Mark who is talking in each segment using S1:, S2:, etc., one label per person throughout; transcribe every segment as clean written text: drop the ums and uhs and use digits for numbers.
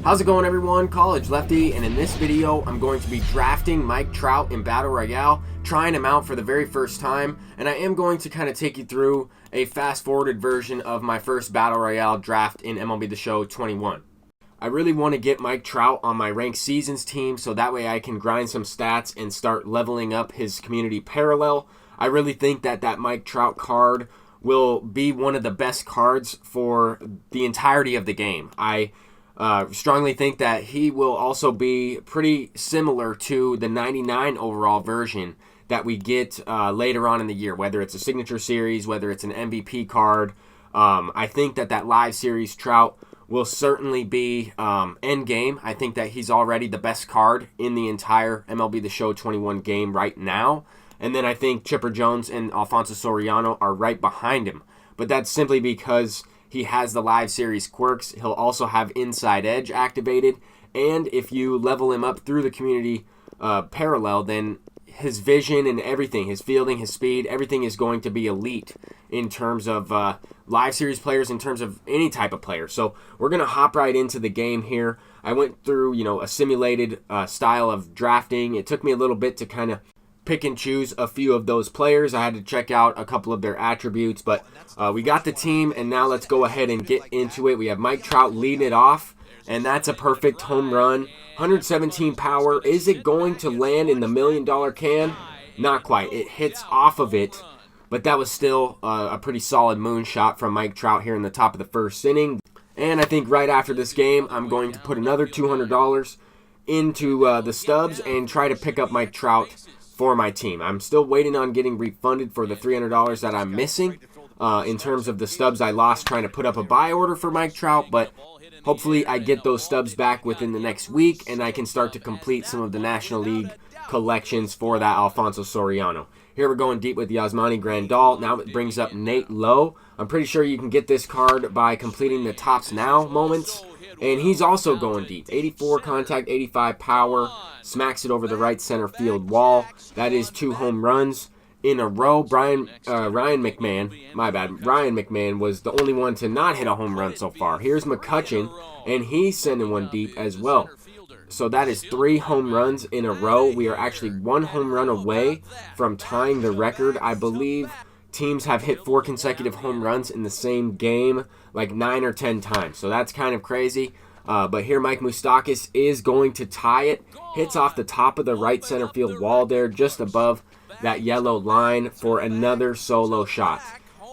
S1: How's it going, everyone? College Lefty, and in this video I'm going to be drafting Mike Trout in Battle Royale, trying him out for the very first time, and I am going to kind of take you through a fast-forwarded version of my first Battle Royale draft in MLB The Show 21. I really want to get Mike Trout on my ranked seasons team so that way I can grind some stats and start leveling up his community parallel. I really think that Mike Trout card will be one of the best cards for the entirety of the game. I strongly think that he will also be pretty similar to the 99 overall version that we get later on in the year, whether it's a signature series, whether it's an MVP card. I think that live series Trout will certainly be end game. I think that he's already the best card in the entire MLB The Show 21 game right now. And then I think Chipper Jones and Alfonso Soriano are right behind him. But that's simply because he has the live series quirks. He'll also have Inside Edge activated. And if you level him up through the community parallel, then his vision and everything, his fielding, his speed, everything is going to be elite in terms of live series players, in terms of any type of player. So we're going to hop right into the game here. I went through, a simulated style of drafting. It took me a little bit to kind of pick and choose a few of those players. I had to check out a couple of their attributes, but we got the team, and now let's go ahead and get into it. We have Mike Trout leading it off, and that's a perfect home run. 117 power. Is it going to land in the $1 million can? Not quite. It hits off of it, but that was still a pretty solid moonshot from Mike Trout here in the top of the first inning. And I think right after this game, I'm going to put another $200 into the stubs and try to pick up Mike Trout for my team. I'm still waiting on getting refunded for the $300 that I'm missing in terms of the stubs I lost trying to put up a buy order for Mike Trout, but hopefully I get those stubs back within the next week and I can start to complete some of the National League collections for that Alfonso Soriano. Here we're going deep with Yasmani Grandal. Now it brings up Nate Lowe. I'm pretty sure you can get this card by completing the Tops Now moments. And he's also going deep. 84 contact, 85 power. Smacks it over the right center field wall. That is 2 home runs in a row. Ryan McMahon was the only one to not hit a home run so far. Here's McCutchen, and he's sending one deep as well. So that is 3 home runs in a row. We are actually 1 home run away from tying the record. I believe teams have hit 4 consecutive home runs in the same game like 9 or 10 times. So that's kind of crazy. But here Mike Moustakas is going to tie it. Hits off the top of the right center field wall there, just above that yellow line for another solo shot.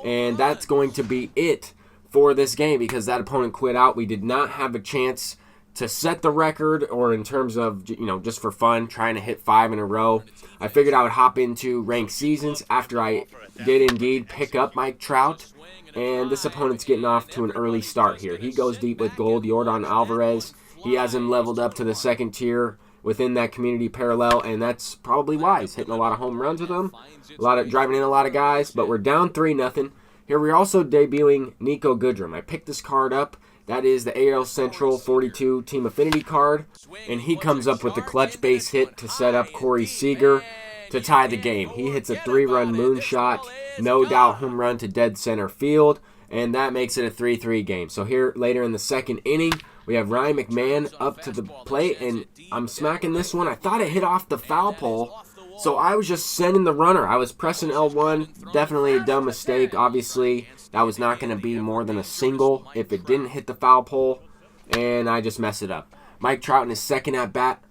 S1: And that's going to be it for this game because that opponent quit out. We did not have a chance to set the record, or in terms of, just for fun, trying to hit 5 in a row. I figured I would hop into ranked seasons after I did indeed pick up Mike Trout. And this opponent's getting off to an early start here. He goes deep with gold. Yordan Alvarez, he has him leveled up to the second tier within that community parallel, and that's probably wise. Hitting a lot of home runs with him, driving in a lot of guys, but we're down 3-0. Here we're also debuting NIKO GOODRUM. I picked this card up. That is the AL Central 42 Team Affinity card, and he comes up with the clutch base hit to set up Corey Seager to tie the game. He hits a 3-run moonshot, no doubt home run to dead center field, and that makes it a 3-3 game. So here later in the second inning, we have Ryan McMahon up to the plate, and I'm smacking this one. I thought it hit off the foul pole, so I was just sending the runner. I was pressing L1, definitely a dumb mistake. Obviously, that was not going to be more than a single if it didn't hit the foul pole, and I just messed it up. Mike Trout in his second at-bat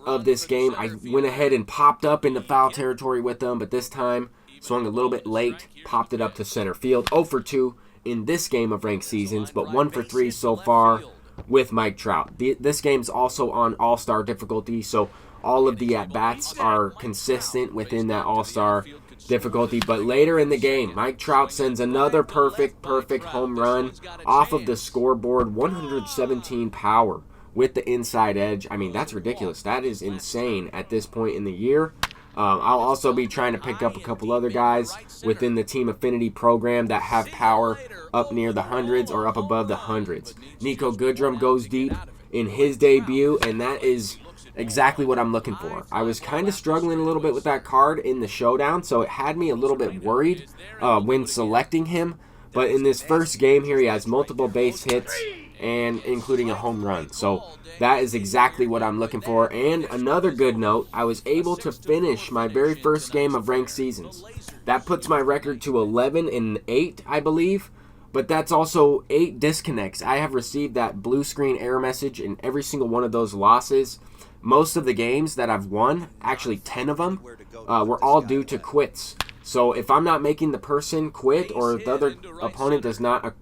S1: of this game, I went ahead and popped up into foul territory with him, but this time swung a little bit late, popped it up to center field. 0 for 2 in this game of ranked seasons, but 1 for 3 so far with Mike Trout. This game's also on All-Star difficulty, so all of the at-bats are consistent within that All-Star difficulty. But later in the game, Mike Trout sends another perfect home run off of the scoreboard. 117 power with the inside edge. I mean, that's ridiculous. That is insane at this point in the year. I'll also be trying to pick up a couple other guys within the Team Affinity program that have power up near the hundreds or up above the hundreds. NIKO GOODRUM goes deep in his debut, and that is exactly what I'm looking for. I was kind of struggling a little bit with that card in the Showdown, so it had me a little bit worried when selecting him. But in this first game here, he has multiple base hits, and including a home run. So that is exactly what I'm looking for. And another good note, I was able to finish my very first game of ranked seasons. That puts my record to 11-8, I believe. But that's also 8 disconnects. I have received that blue screen error message in every single one of those losses. Most of the games that I've won, actually 10 of them, were all due to quits. So if I'm not making the person quit, or if the other opponent does not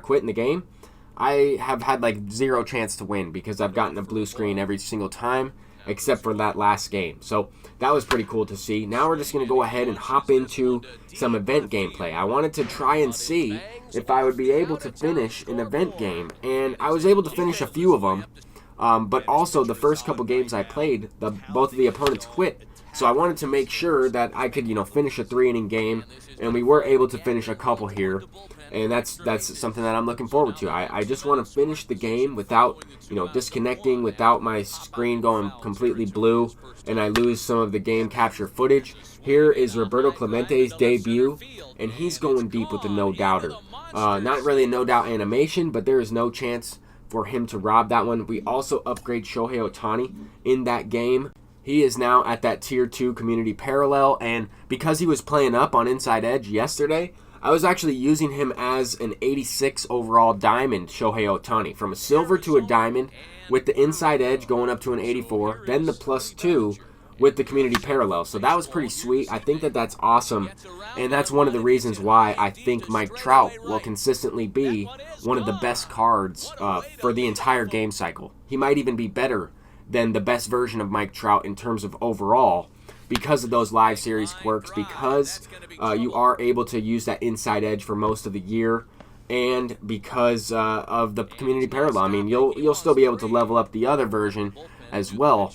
S1: quit in the game, I have had like 0 chance to win because I've gotten a blue screen every single time except for that last game. So that was pretty cool to see. Now we're just going to go ahead and hop into some event gameplay. I wanted to try and see if I would be able to finish an event game, and I was able to finish a few of them, but also the first couple games I played, both of the opponents quit. So I wanted to make sure that I could, finish a 3-inning game, and we were able to finish a couple here, and that's something that I'm looking forward to. I just want to finish the game without, disconnecting, without my screen going completely blue, and I lose some of the game capture footage. Here is Roberto Clemente's debut, and he's going deep with the no-doubter. Not really a no-doubt animation, but there is no chance for him to rob that one. We also upgrade Shohei Ohtani in that game. He is now at that Tier 2 community parallel, and because he was playing up on Inside Edge yesterday, I was actually using him as an 86 overall diamond Shohei Ohtani. From a silver to a diamond with the Inside Edge going up to an 84, then the +2 with the community parallel. So that was pretty sweet. I think that that's awesome, and that's one of the reasons why I think Mike Trout will consistently be one of the best cards for the entire game cycle. He might even be better than the best version of Mike Trout in terms of overall, because of those live series quirks, because you are able to use that Inside Edge for most of the year, and because of the community parallel. I mean, you'll still be able to level up the other version as well,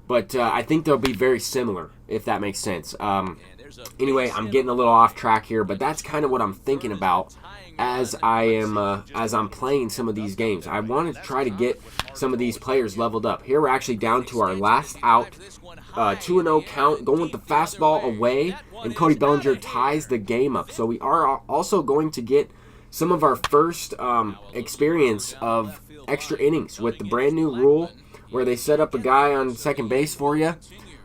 S1: but I think they'll be very similar, if that makes sense. Anyway, I'm getting a little off track here, but that's kind of what I'm thinking about as I'm playing some of these games. I want to try to get some of these players leveled up. Here we're actually down to our last out, 2-0 count, going with the fastball away, and Cody Bellinger ties the game up. So we are also going to get some of our first experience of extra innings with the brand new rule where they set up a guy on second base for you.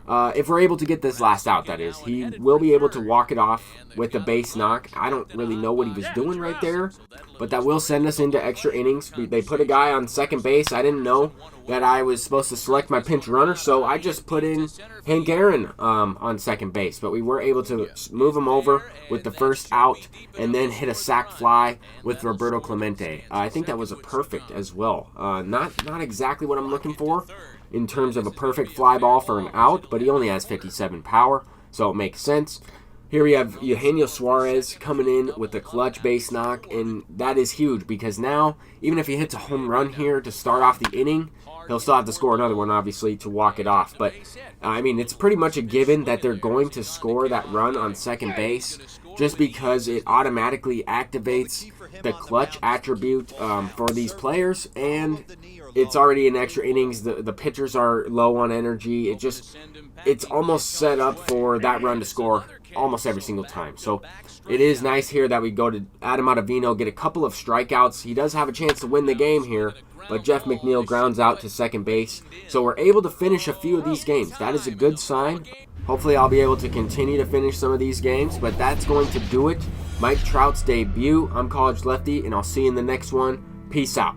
S1: If we're able to get this last out, that is, he will be able to walk it off with a base knock. I don't really know what he was doing right there, but that will send us into extra innings. They put a guy on second base. I didn't know that I was supposed to select my pinch runner, so I just put in Hank Aaron on second base. But we were able to move him over with the first out and then hit a sac fly with Roberto Clemente. I think that was a perfect as well. Not exactly what I'm looking for in terms of a perfect fly ball for an out, but he only has 57 power, so it makes sense. Here we have Eugenio Suarez coming in with a clutch base knock, and that is huge because now, even if he hits a home run here to start off the inning, he'll still have to score another one, obviously, to walk it off. But, I mean, it's pretty much a given that they're going to score that run on second base just because it automatically activates the clutch attribute for these players, and it's already in extra innings. The pitchers are low on energy. It's almost set up for that run to score almost every single time. So it is nice here that we go to Adam Ottavino, get a couple of strikeouts. He does have a chance to win the game here, but Jeff McNeil grounds out to second base. So we're able to finish a few of these games. That is a good sign. Hopefully I'll be able to continue to finish some of these games, but that's going to do it. Mike Trout's debut. I'm College Lefty, and I'll see you in the next one. Peace out.